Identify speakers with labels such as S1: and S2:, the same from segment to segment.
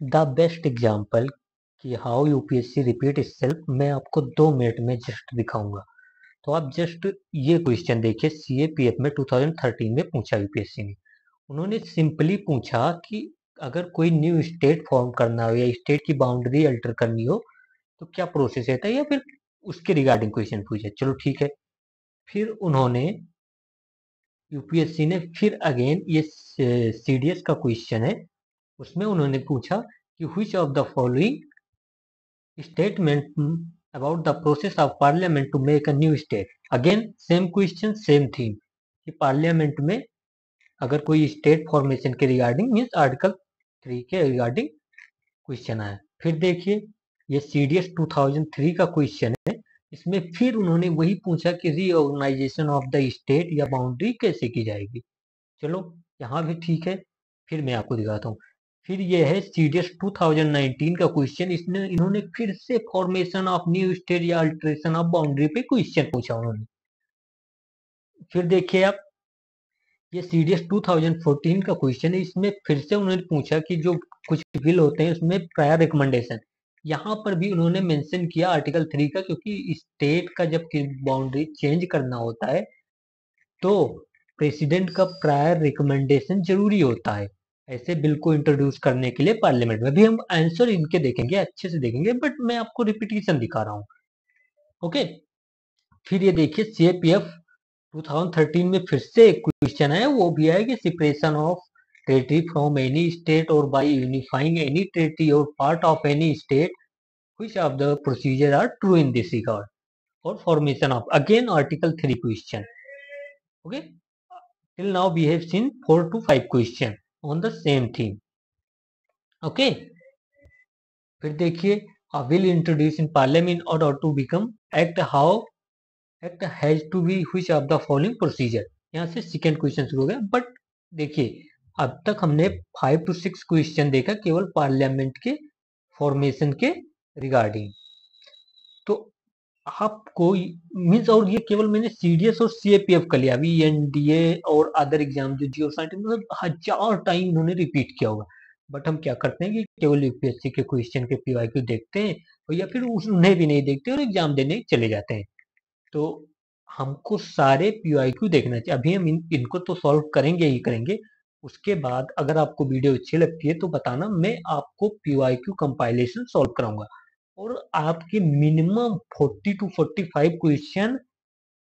S1: The best example कि how UPSC repeat itself मैं आपको 2 मिनट में जस्ट दिखाऊंगा। तो आप जस्ट ये क्वेश्चन देखिए, सीएपीएफ में 2013 में पूछा यूपीएससी ने। उन्होंने सिंपली पूछा कि अगर कोई न्यू स्टेट फॉर्म करना हो या स्टेट की बाउंड्री अल्टर करनी हो तो क्या प्रोसेस रहता है, या फिर उसके रिगार्डिंग क्वेश्चन पूछे। चलो ठीक है। फिर उन्होंने यूपीएससी ने फिर अगेन ये सीडीएस का क्वेश्चन है, उसमें उन्होंने पूछा कि which of the following statement about the process of parliament to make a new state। Again same question same theme कि पार्लियामेंट में अगर कोई स्टेट फॉर्मेशन के रिगार्डिंग मीन्स आर्टिकल 3 के रिगार्डिंग क्वेश्चन आया। फिर देखिए ये सीडीएस 2003 का क्वेश्चन है। इसमें फिर उन्होंने वही पूछा कि रीऑर्गेनाइजेशन ऑफ द स्टेट या बाउंड्री कैसे की जाएगी। चलो यहाँ भी ठीक है। फिर मैं आपको दिखाता हूँ। फिर ये है सीडीएस 2019 का क्वेश्चन। इसने इन्होंने फिर से फॉर्मेशन ऑफ न्यू स्टेट या अल्टरेशन ऑफ बाउंड्री पे क्वेश्चन पूछा उन्होंने। फिर देखिए आप ये सीडीएस 2014 का क्वेश्चन है। इसमें फिर से उन्होंने पूछा कि जो कुछ बिल होते हैं उसमें प्रायर रिकमेंडेशन, यहाँ पर भी उन्होंने मेंशन किया आर्टिकल 3 का, क्योंकि स्टेट का जब बाउंड्री चेंज करना होता है तो प्रेसिडेंट का प्रायर रिकमेंडेशन जरूरी होता है ऐसे बिल को इंट्रोड्यूस करने के लिए। पार्लियामेंट में भी हम आंसर इनके देखेंगे, अच्छे से देखेंगे, बट मैं आपको रिपीटिशन दिखा रहा हूँ। ओके। फिर ये देखिए सीएपीएफ 2013 में फिर से एक क्वेश्चन है, वो भी है कि separation of territory from any state or by unifying any territory or part of any state which of the procedure are true in this regard और formation of again article 3 question. Okay. till now we have seen 4 to 5 question on the same theme। okay। फिर देखिए a will introduced in parliament order to become act how act has to be which of the following procedure। यहाँ से second question शुरू हो गया। But देखिए अब तक हमने 5 to 6 क्वेश्चन देखा केवल पार्लियामेंट के फॉर्मेशन के रिगार्डिंग। तो आपको मीन्स, और ये केवल मैंने सीडीएस और सीएपीएफ का लिया, अभी एनडीए और अदर एग्जाम जो जियो साइंटिफिक मतलब हजार टाइम उन्होंने रिपीट किया होगा। बट हम क्या करते हैं कि केवल यूपीएससी के क्वेश्चन के पीवाईक्यू देखते हैं और या फिर उन्हें भी नहीं देखते और एग्जाम देने चले जाते हैं। तो हमको सारे पीवाईक्यू देखना चाहिए। अभी हम इनको तो सॉल्व करेंगे ही करेंगे। उसके बाद अगर आपको वीडियो अच्छी लगती है तो बताना, मैं आपको पीवाईक्यू कंपाइलेशन सॉल्व कराऊंगा। और आपके मिनिमम 40 टू 45 क्वेश्चन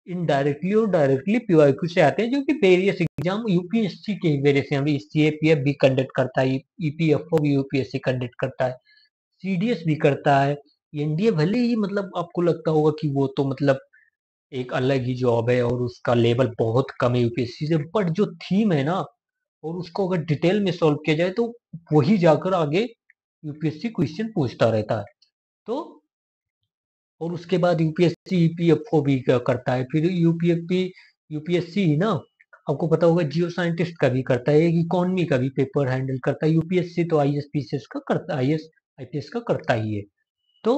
S1: इनडायरेक्टली और डायरेक्टली पीवाईक्यू से आते हैं, जो कि वेरियस एग्जाम यूपीएससी के वेरियस सीएपीएफ भी कंडक्ट करता है, ईपीएफओ भी यूपीएससी कंडक्ट करता है, सीडीएस भी करता है। एनडीए भले ही मतलब आपको लगता होगा कि वो तो मतलब एक अलग ही जॉब है और उसका लेवल बहुत कम है यूपीएससी से, बट जो थीम है ना और उसको अगर डिटेल में सॉल्व किया जाए तो वही जाकर आगे यूपीएससी क्वेश्चन पूछता रहता है। तो और उसके बाद यूपीएससी ईपीएफओ भी करता है। फिर यूपीएससी ही ना आपको पता होगा जियो साइंटिस्ट का भी करता है, एक इकोनॉमी का भी पेपर हैंडल करता है। यूपीएससी तो आईएएस पीसीएस का करता है, आईएएस आईपीएस का करता ही है। तो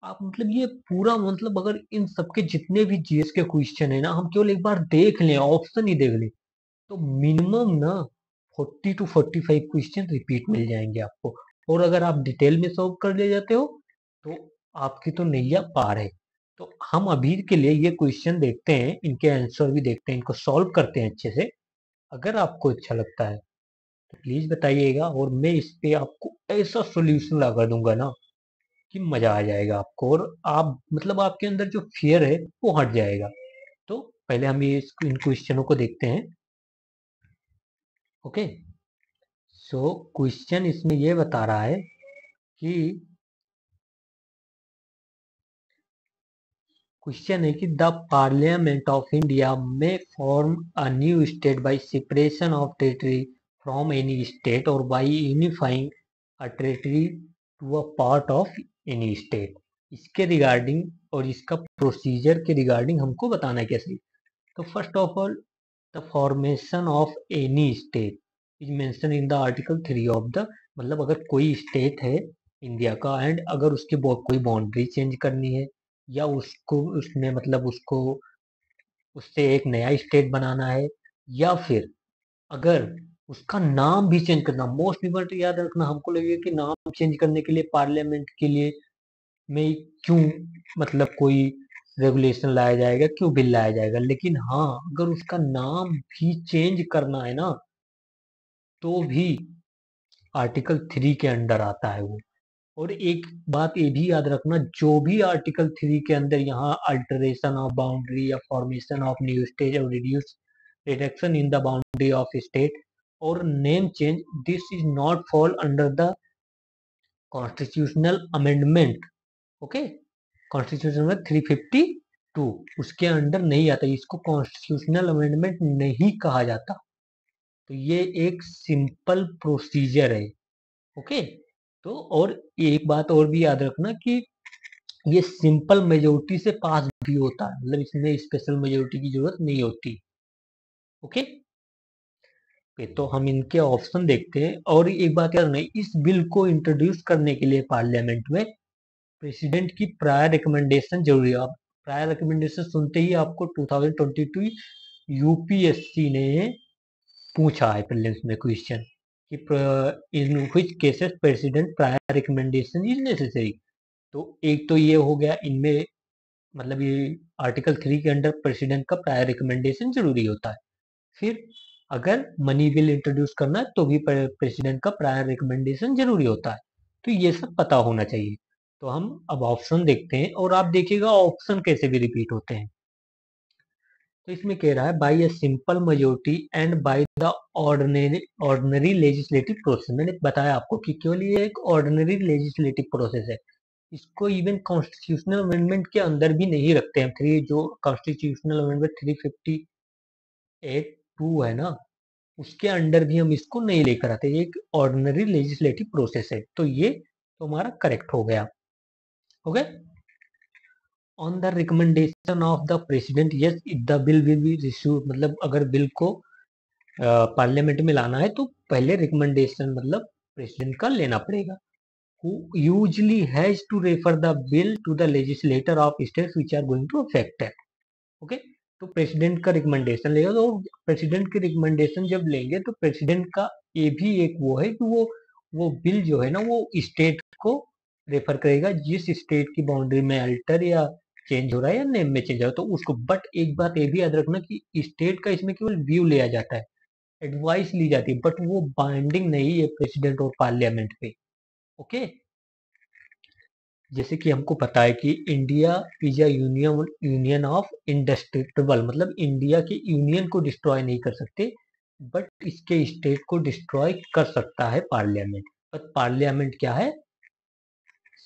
S1: आप मतलब ये पूरा मतलब अगर इन सबके जितने भी जीएस के क्वेश्चन है ना हम केवल एक बार देख लें, ऑप्शन ही देख लें, तो मिनिमम ना 40 टू 45 क्वेश्चन रिपीट मिल जाएंगे आपको। और अगर आप डिटेल में सॉल्व कर ले जाते हो तो आपकी तो नैया पार है। तो हम अभी के लिए ये क्वेश्चन देखते हैं, इनके आंसर भी देखते हैं, इनको सॉल्व करते हैं अच्छे से। अगर आपको अच्छा लगता है तो प्लीज बताइएगा, और मैं इस पे आपको ऐसा सोल्यूशन लगा दूंगा ना कि मजा आ जाएगा आपको, और आप मतलब आपके अंदर जो फियर है वो हट जाएगा। तो पहले हम ये इन क्वेश्चनों को देखते हैं। ओके। सो क्वेश्चन इसमें ये बता रहा है कि क्वेश्चन है कि द पार्लियामेंट ऑफ इंडिया में form a new state by separation of territory from any state or by unifying a territory to a part of any state. इसके रिगार्डिंग और इसका प्रोसीजर के रिगार्डिंग हमको बताना है कैसे। तो first of all the formation of any state is mention in the article 3 of the, मतलब अगर कोई स्टेट है इंडिया का एंड अगर उसकी कोई बाउंड्री चेंज करनी है या उसको उसमें मतलब उसको उससे एक नया स्टेट बनाना है, या फिर अगर उसका नाम भी चेंज करना मोस्ट इम्पोर्टेंट याद रखना। हमको लगेगा कि नाम चेंज करने के लिए पार्लियामेंट के लिए में क्यों मतलब कोई रेगुलेशन लाया जाएगा, क्यों बिल लाया जाएगा, लेकिन हाँ अगर उसका नाम भी चेंज करना है ना तो भी आर्टिकल 3 के अंडर आता है वो। और एक बात ये भी याद रखना, जो भी आर्टिकल 3 के अंदर यहाँ अल्टरेशन ऑफ बाउंड्री या फॉर्मेशन ऑफ न्यू स्टेट और reduce reduction in the boundary of state और name change, this is not fall under the constitutional amendment. Okay, constitution 352 उसके अंडर नहीं आता, इसको कॉन्स्टिट्यूशनल अमेंडमेंट नहीं कहा जाता। तो ये एक सिंपल प्रोसीजर है। ओके, तो और एक बात और भी याद रखना कि ये सिंपल मेजोरिटी से पास भी होता है, मतलब इसमें स्पेशल मेजोरिटी की जरूरत नहीं होती। ओके, तो हम इनके ऑप्शन देखते हैं। और एक बात याद रखना, इस बिल को इंट्रोड्यूस करने के लिए पार्लियामेंट में प्रेसिडेंट की प्रायर रिकमेंडेशन जरूरी है। आप प्रायर रिकमेंडेशन सुनते ही आपको 2022 यूपीएससी ने पूछा है प्रीलिम्स में क्वेश्चन कि in which cases president prior recommendation is necessary. तो एक तो ये हो गया इनमें, मतलब ये आर्टिकल 3 के अंडर प्रेसिडेंट का प्रायर रिकमेंडेशन जरूरी होता है। फिर अगर मनी बिल इंट्रोड्यूस करना है तो भी प्रेसिडेंट का प्रायर रिकमेंडेशन जरूरी होता है। तो ये सब पता होना चाहिए। तो हम अब ऑप्शन देखते हैं और आप देखिएगा ऑप्शन कैसे भी रिपीट होते हैं। तो इसमें कह रहा है by a simple majority and by the ordinary legislative process. मैंने बताया आपको कि केवल ये एक ऑर्डिनरी लेजिस्लेटिव प्रोसेस है, इसको इवन कॉन्स्टिट्यूशनल अमेंडमेंट के अंदर भी नहीं रखते हैं। थ्री जो कॉन्स्टिट्यूशनल अमेंडमेंट 358(2) है ना, उसके अंडर भी हम इसको नहीं लेकर आते। एक ऑर्डिनरी लेजिस्लेटिव प्रोसेस है, तो ये तो हमारा करेक्ट हो गया। Okay, on the recommendation of the president yes the bill will be receive, मतलब अगर बिल को पार्लियामेंट में लाना है तो पहले रिकमेंडेशन मतलब प्रेसिडेंट का लेना पड़ेगा। who usually has to refer the bill to the legislator of states which are going to affect it. Okay, तो प्रेसिडेंट का रिकमेंडेशन लेगा, तो प्रेसिडेंट की रिकमेंडेशन जब लेंगे तो प्रेसिडेंट का ये भी एक वो है कि वो बिल जो है ना वो स्टेट को रेफर करेगा, जिस स्टेट की बाउंड्री में अल्टर या चेंज हो रहा है या नेम में चेंज हो रहा है तो उसको। बट एक बात ये भी याद रखना कि स्टेट का इसमें केवल व्यू लिया जाता है, एडवाइस ली जाती है, बट वो बाइंडिंग नहीं है प्रेसिडेंट और पार्लियामेंट पे। ओके, जैसे कि हमको पता है कि India is a union of indestructible, मतलब इंडिया के यूनियन को डिस्ट्रॉय नहीं कर सकते, बट इसके स्टेट को डिस्ट्रॉय कर सकता है पार्लियामेंट। पर पार्लियामेंट क्या है,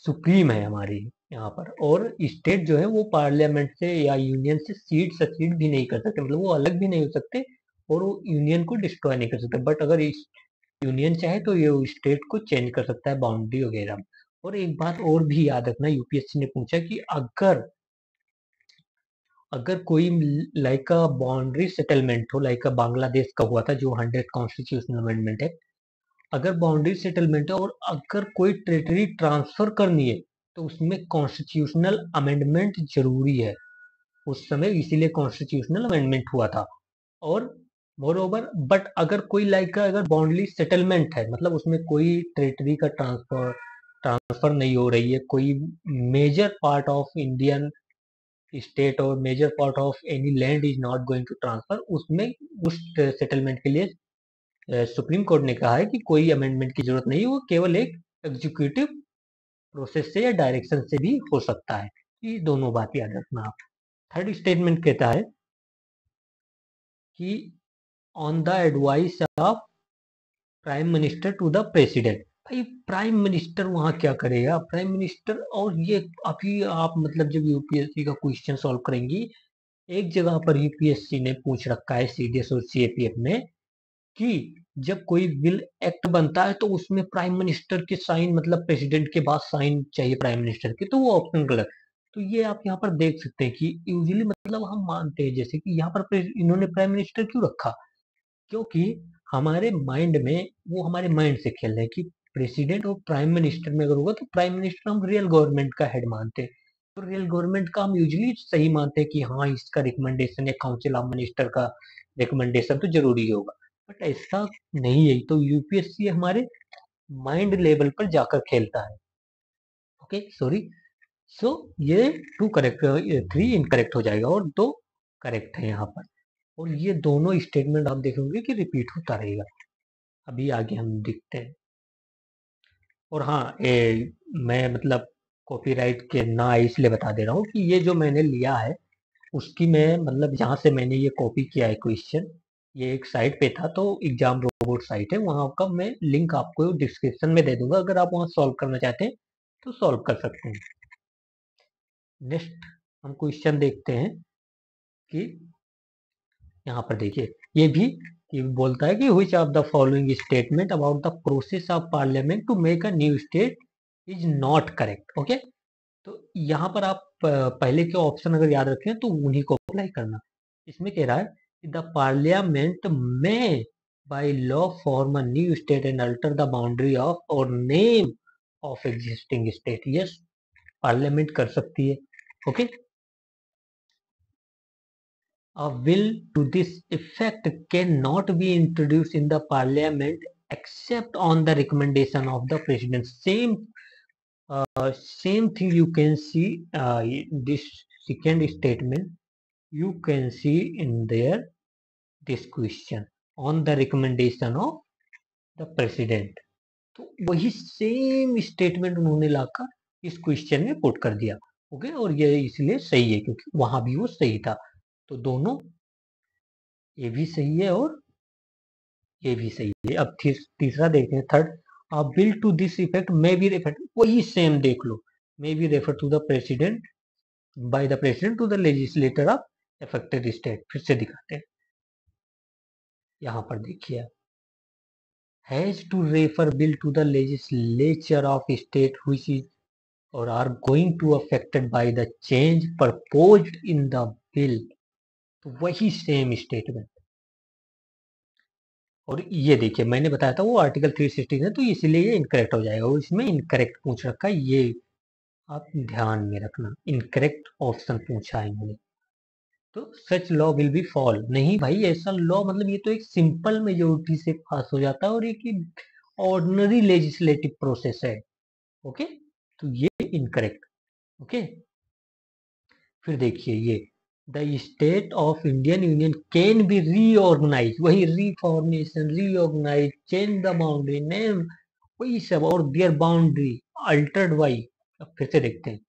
S1: सुप्रीम है हमारी यहाँ पर। और स्टेट जो है वो पार्लियामेंट से या यूनियन से सीट सक्सीड भी नहीं कर सकते, मतलब वो अलग भी नहीं हो सकते और वो यूनियन को डिस्ट्रॉय नहीं कर सकते। बट अगर यूनियन चाहे तो ये स्टेट को चेंज कर सकता है बाउंड्री वगैरह। और एक बात और भी याद रखना, यूपीएससी ने पूछा कि अगर अगर कोई लाइक अ बाउंड्री सेटलमेंट हो, लाइक बांग्लादेश का हुआ था जो 100 कॉन्स्टिट्यूशनल अमेंडमेंट है, अगर बाउंड्री सेटलमेंट है और अगर कोई टेरिटरी ट्रांसफर करनी है तो उसमें कॉन्स्टिट्यूशनल अमेंडमेंट जरूरी है उस समय, इसीलिए कॉन्स्टिट्यूशनल अमेंडमेंट हुआ था। और मोर ओवर बट अगर कोई लाइक का अगर बाउंड्री सेटलमेंट है, मतलब उसमें कोई टेरिटरी का ट्रांसफर नहीं हो रही है, कोई major part of Indian state or major part of any land is not going to transfer, उसमें उस सेटलमेंट के लिए सुप्रीम कोर्ट ने कहा है कि कोई अमेंडमेंट की जरूरत नहीं है, वो केवल एक एग्जीक्यूटिव प्रोसेस से या डायरेक्शन से भी हो सकता है। ये दोनों बात याद रखना आप। थर्ड स्टेटमेंट कहता है कि on the advice of prime minister to the president. भाई प्राइम मिनिस्टर वहां क्या करेगा, प्राइम मिनिस्टर। और ये अभी आप मतलब जब यूपीएससी का क्वेश्चन सॉल्व करेंगी, एक जगह पर यूपीएससी ने पूछ रखा है सीडीएस और सीएपीएफ में कि जब कोई बिल एक्ट बनता है तो उसमें प्राइम मिनिस्टर के साइन, मतलब प्रेसिडेंट के बाद साइन चाहिए प्राइम मिनिस्टर के, तो वो ऑप्शन गलत। तो ये आप यहाँ पर देख सकते हैं कि यूजुअली मतलब हम मानते हैं जैसे कि यहाँ पर इन्होंने प्राइम मिनिस्टर क्यों रखा, क्योंकि हमारे माइंड में वो हमारे माइंड से खेल रहे हैं कि प्रेसिडेंट और प्राइम मिनिस्टर में अगर होगा तो प्राइम मिनिस्टर हम रियल गवर्नमेंट का हेड मानते हैं, तो रियल गवर्नमेंट का हम यूजुअली सही मानते हैं कि हाँ इसका रिकमेंडेशन या काउंसिल ऑफ मिनिस्टर का रिकमेंडेशन तो जरूरी होगा। बट ऐसा नहीं है, तो यूपीएससी हमारे माइंड लेवल पर जाकर खेलता है। ओके सॉरी, सो ये 2 करेक्ट, 3 इनकरेक्ट हो जाएगा और 2 करेक्ट है यहाँ पर। और ये दोनों स्टेटमेंट आप देखेंगे कि रिपीट होता रहेगा। अभी आगे हम देखते हैं। और हाँ, मैं मतलब कॉपीराइट के ना इसलिए बता दे रहा हूँ कि ये जो मैंने लिया है उसकी मैं मतलब जहाँ से मैंने ये कॉपी किया है क्वेश्चन, ये एक साइट पे था, तो एग्जाम रोबोट साइट है, वहाँ का मैं लिंक आपको डिस्क्रिप्शन में दे दूंगा, अगर आप वहाँ सॉल्व करना चाहते हैं तो सॉल्व कर सकते हैं। नेक्स्ट हम क्वेश्चन देखते हैं कि यहाँ पर देखिए, ये भी कि बोलता है कि which of the following statement about the process of parliament to make a new state is not correct। Okay, तो यहाँ पर आप पहले के ऑप्शन अगर याद रखें तो उन्हीं को अप्लाई करना। इसमें कह रहा है कि द पार्लियामेंट में by law form a new state and alter the boundary of or name of existing state. Yes, parliament कर सकती है। Okay, a bill to this effect cannot be introduced in the parliament except on the recommendation of the president। Same thing you can see this second statement you can see in there this question on the recommendation of the president। तो वही same statement उन्होंने लाकर इस question में put कर दिया। Okay, और ये इसलिए सही है क्योंकि वहां भी वो सही था। तो दोनों, ये भी सही है और ये भी सही है। अब तीसरा देखते हैं, third. A bill to this effect may be refer, वही सेम देख लो, may be refer to the president by the president to the legislator of affected state. फिर से दिखाते हैं, यहाँ पर देखिए, has to refer bill to the legislature of state which is or are going to affected by the change proposed in the bill. तो वही same statement. और ये देखिए, मैंने बताया था वो आर्टिकल 316 है, तो इसलिए ये इनकरेक्ट हो जाएगा, और इसमें इनकरेक्ट पूछ रखा है, ये आप ध्यान में रखना, इनकरेक्ट ऑप्शन पूछा है इन्होंने। तो such law will be fall, नहीं भाई, ऐसा लॉ मतलब ये तो एक सिंपल मेजोरिटी से पास हो जाता है और एक ऑर्डिनरी लेजिस्लेटिव प्रोसेस है। ओके, तो ये इनकरेक्ट। ओके, फिर देखिए ये, the state of Indian union can be reorganize, वही reformation, reorganize, change the boundary name, वही सब, और देयर बाउंड्री अल्टर्ड बाई। अब फिर से देखते हैं,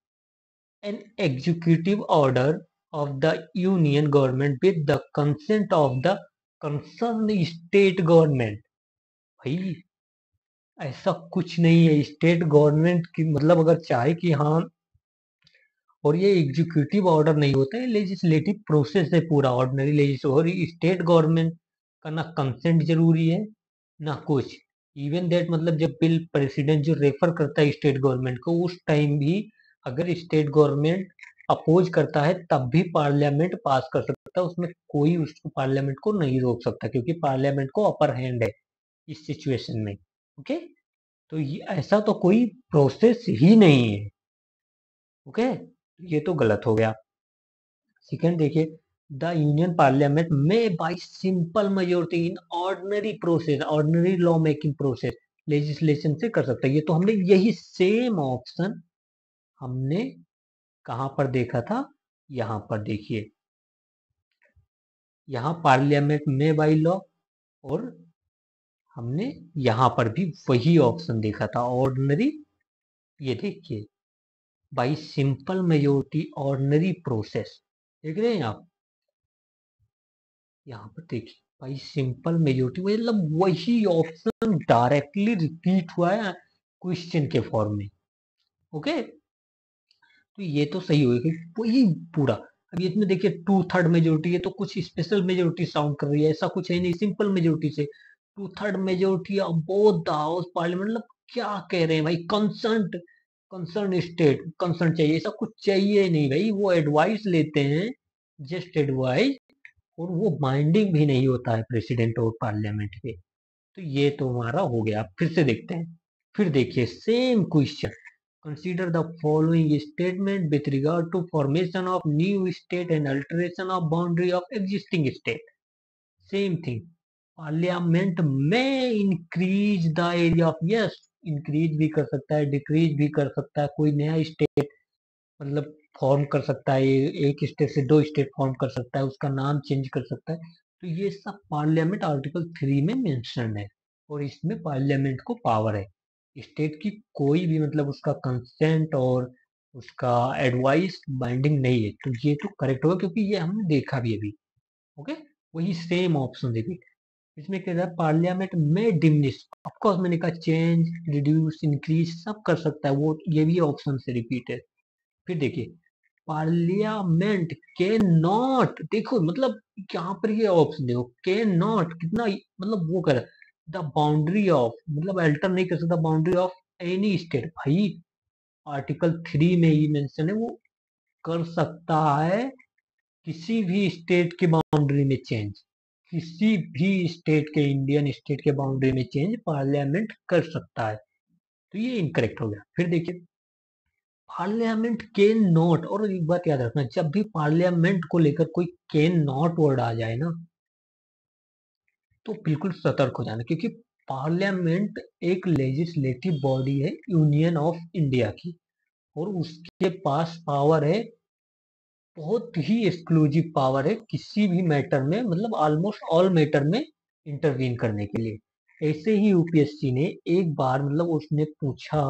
S1: an executive order of the union government with the consent of the concern state government. भाई ऐसा कुछ नहीं है, स्टेट गवर्नमेंट की मतलब अगर चाहे कि हाँ, और ये एग्जीक्यूटिव ऑर्डर नहीं होता है, लेजिस्लेटिव प्रोसेस है पूरा, ऑर्डिनरी लेजिस्लेटिव। और स्टेट गवर्नमेंट का ना कंसेंट जरूरी है ना कुछ। इवन दैट मतलब जब बिल प्रेसिडेंट जो रेफर करता है स्टेट गवर्नमेंट को, उस टाइम भी अगर स्टेट गवर्नमेंट अपोज करता है तब भी पार्लियामेंट पास कर सकता है, उसमें कोई उसको पार्लियामेंट को नहीं रोक सकता, क्योंकि पार्लियामेंट को अपर हैंड है इस सिचुएशन में। ओके, तो ये ऐसा तो कोई प्रोसेस ही नहीं है। ओके, ये तो गलत हो गया। सेकंड देखिए, द यूनियन पार्लियामेंट में bye simple majority in ordinary process, ordinary law making process, legislation से कर सकता है। ये तो हमने यही सेम ऑप्शन हमने कहाँ पर देखा था, यहाँ पर देखिए, यहाँ पार्लियामेंट में बाय लॉ, और हमने यहाँ पर भी वही ऑप्शन देखा था, ऑर्डिनरी। ये देखिए, bye simple majority ordinary process, देख रहे हैं आप, यहाँ पर देखिए, भाई सिंपल मेजोरिटी मतलब वही ऑप्शन डायरेक्टली रिपीट हुआ है क्वेश्चन के फॉर्म में। ओके, तो ये तो सही होगी वही पूरा। अब इसमें देखिए 2/3 मेजोरिटी है, तो कुछ स्पेशल मेजोरिटी साउंड कर रही है, ऐसा कुछ है नहीं, सिंपल मेजोरिटी से 2/3 majority of both the house parliament, मतलब क्या कह रहे हैं भाई, कंसर्न, कंसर्न स्टेट कंसर्न चाहिए, ऐसा कुछ चाहिए नहीं भाई, वो एडवाइस लेते हैं, जस्ट एडवाइस, और वो बाइंडिंग भी नहीं होता है प्रेसिडेंट और पार्लियामेंट पे। तो ये तो हमारा हो गया। फिर से देखते हैं, फिर देखिए same question, consider the following statement with regard to formation of new state and alteration of boundary of existing state. Same thing, parliament में increase the area of, yes, increase भी कर सकता है, डिक्रीज भी कर सकता है, कोई नया स्टेट मतलब फॉर्म कर सकता है, एक स्टेट से दो स्टेट फॉर्म कर सकता है, उसका नाम चेंज कर सकता है। तो ये सब पार्लियामेंट आर्टिकल 3 में मेंशन है और इसमें पार्लियामेंट को पावर है। स्टेट की कोई भी मतलब उसका कंसेंट और उसका एडवाइस बाइंडिंग नहीं है। तो ये तो करेक्ट होगा क्योंकि ये हमने देखा भी अभी। ओके, वही सेम ऑप्शन देखिए, इसमें क्या है, पार्लियामेंट में डिमिनिश, ऑफकोर्स मैंने कहा चेंज, रिड्यूस, इंक्रीज सब कर सकता है वो, ये भी ऑप्शन से रिपीट है। फिर देखिए, पार्लियामेंट के नॉट, देखो मतलब यहाँ पर ये ऑप्शन देखो, के नॉट कितना मतलब वो कर, द बाउंड्री ऑफ, मतलब अल्टर नहीं कर सकता बाउंड्री ऑफ एनी स्टेट। भाई आर्टिकल 3 में ही मेंशन है, वो कर सकता है किसी भी स्टेट के बाउंड्री में चेंज, किसी भी स्टेट के, इंडियन स्टेट के बाउंड्री में चेंज पार्लियामेंट कर सकता है। तो ये इनकरेक्ट हो गया। फिर देखिए, पार्लियामेंट कैन नॉट, और एक बात याद रखना, जब भी पार्लियामेंट को लेकर कोई कैन नॉट वर्ड आ जाए ना, तो बिल्कुल सतर्क हो जाना, क्योंकि पार्लियामेंट एक लेजिस्लेटिव बॉडी है यूनियन ऑफ इंडिया की, और उसके पास पावर है, बहुत ही एक्सक्लूसिव पावर है किसी भी मैटर में, मतलब ऑलमोस्ट ऑल मैटर में इंटरवीन करने के लिए। ऐसे ही यूपीएससी ने एक बार मतलब उसने पूछा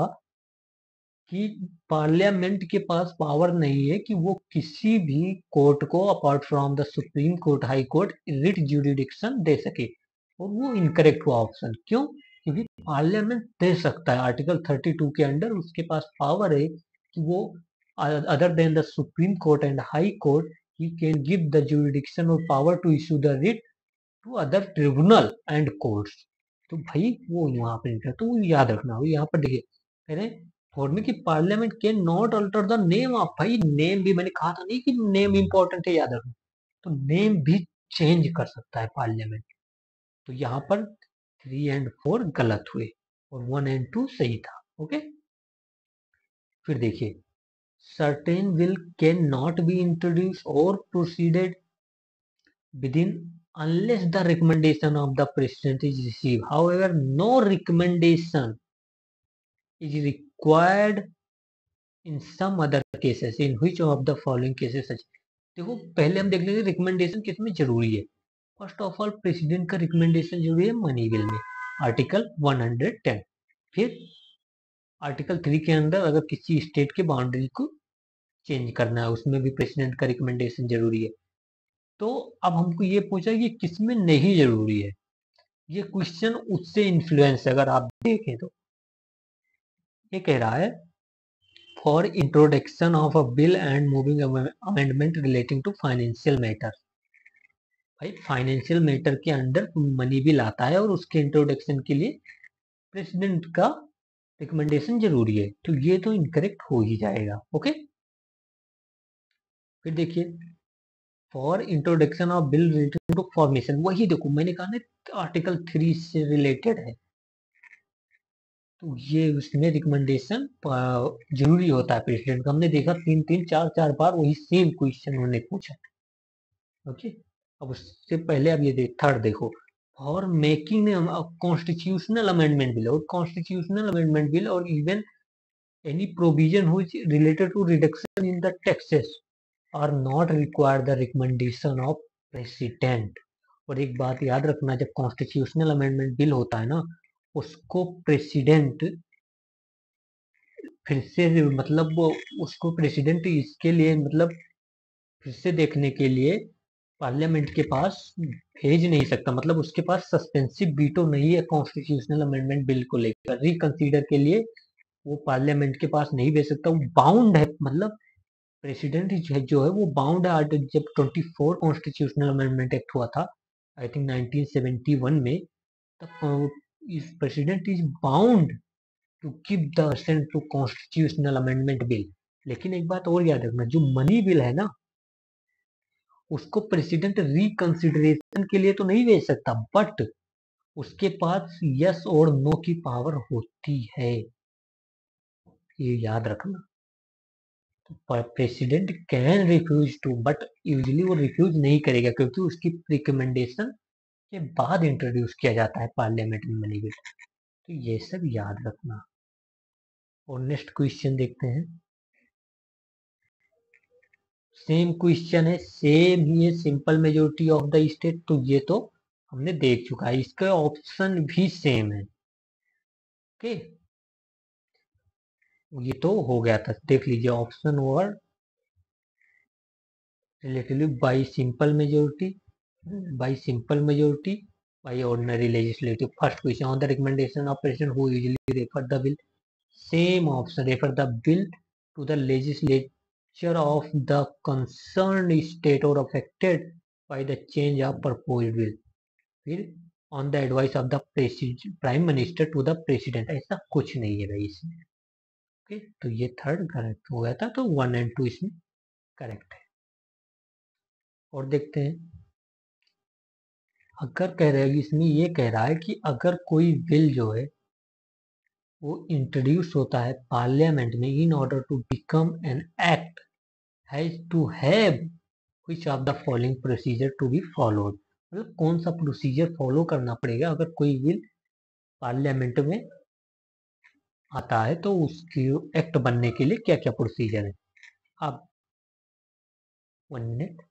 S1: कि पार्लियामेंट के पास पावर नहीं है कि वो किसी भी कोर्ट को apart from the supreme court, high court, writ jurisdiction दे सके, और वो इनकरेक्ट हुआ ऑप्शन। क्यों? क्योंकि पार्लियामेंट दे सकता है, आर्टिकल 32 के अंडर उसके पास पावर है कि वो other than the supreme court and high court, he can give the jurisdiction और power to issue the writ to other tribunal and courts. तो भाई वो यहाँ पर इंटर, तो वो याद रखना, वो यहाँ पर देखिए कह रहे हैं फॉर में कि parliament can not alter the name of, भाई नेम भी मैंने कहा था नहीं कि नेम इंपॉर्टेंट है, याद रखना। तो नेम भी चेंज कर सकता है पार्लियामेंट। तो यहाँ पर 3 और 4 गलत हुए और 1 और 2 सही था। ओके, फिर देखिए, certain will can not be introduce और proceeded within unless the recommendation of the president is received. However, no recommendation is required in some other cases in which of the following cases such। देखो पहले हम देख लेंगे recommendation किस में जरूरी है। फर्स्ट ऑफ ऑल प्रेसिडेंट का रिकमेंडेशन जरूरी है मनी बिल में, आर्टिकल 110। फिर आर्टिकल 3 के अंदर अगर किसी स्टेट के बाउंड्री को चेंज करना है, उसमें भी प्रेसिडेंट का रिकमेंडेशन जरूरी है। तो अब हमको ये पूछा कि किस में नहीं जरूरी है। ये क्वेश्चन उससे इन्फ्लुएंस है, अगर आप देखें तो ये कह रहा है for introduction of a bill and moving amendment relating to financial matter. भाई फाइनेंशियल मैटर के अंडर मनी बिल आता है और उसके इंट्रोडक्शन के लिए प्रेसिडेंट का रिकमेंडेशन जरूरी है, तो ये तो इनकरेक्ट हो ही जाएगा। ओके, फिर देखिए, for introduction of bill related to formation, वही देखो मैंने कहा ना आर्टिकल 3 से रिलेटेड है, तो ये उसमें रिकमेंडेशन जरूरी होता है प्रेसिडेंट का। हमने देखा 3 3 4 4 बार वही सेम क्वेश्चन उन्होंने पूछा। ओके, अब उससे पहले अब ये थर्ड देखो, for making constitutional amendment bill, और कॉन्स्टिट्यूशनल अमेंडमेंट बिल और even any provision which related to reduction in the taxes are not require the recommendation of president. और एक बात याद रखना, जब कॉन्स्टिट्यूशनल अमेंडमेंट बिल होता है ना, उसको प्रेसिडेंट फिर से मतलब उसको प्रेसिडेंट इसके लिए मतलब फिर से देखने के लिए पार्लियामेंट के पास भेज नहीं सकता, मतलब उसके पास सस्पेंसिव वीटो नहीं है कॉन्स्टिट्यूशनल अमेंडमेंट बिल को लेकर रिकंसीडर के लिए, वो पार्लियामेंट के पास नहीं भेज सकता, वो बाउंड है, मतलब प्रेसिडेंट जो है वो बाउंड है। जब 24 कॉन्स्टिट्यूशनल अमेंडमेंट एक्ट हुआ था, आई थिंक 1971 में, तब इस president is bound to keep the assent to constitutional amendment bill. लेकिन एक बात और याद रखना, जो मनी बिल है ना, उसको प्रेसिडेंट रिकंसिडरेशन के लिए तो नहीं भेज सकता, बट उसके पास यस और नो की पावर होती है, ये याद रखना। President can refuse to, but usually वो रिफ्यूज नहीं करेगा क्योंकि उसकी रिकमेंडेशन के बाद इंट्रोड्यूस किया जाता है पार्लियामेंट में मनी बिल। तो ये सब याद रखना। और नेक्स्ट क्वेश्चन देखते हैं। सेम क्वेश्चन है, सेम ही है, simple majority of the state. तो ये तो हमने देख चुका है, इसका ऑप्शन भी सेम है। ओके, ये तो हो गया था, देख लीजिए ऑप्शन और relatively by simple majority, by ordinary legislative. First question, on the recommendation of president who usually refer the bill, same option, refer the bill to the legislature of the concerned state or affected by the change of proposed bill. फिर on the advice of the prime minister to the president, ऐसा कुछ नहीं है भाई इसमें। Okay, तो ये third correct हो गया था, तो 1 और 2 इसमें करेक्ट है। और देखते हैं, अगर कह रहे हैं, इसमें ये कह रहा है कि अगर कोई बिल जो है वो इंट्रोड्यूस होता है पार्लियामेंट में in order to become an act has to have which of the following procedure to be followed. मतलब कौन सा प्रोसीजर फॉलो करना पड़ेगा अगर कोई बिल पार्लियामेंट में आता है, तो उसकी एक्ट बनने के लिए क्या क्या प्रोसीजर है। अब 1 मिनट।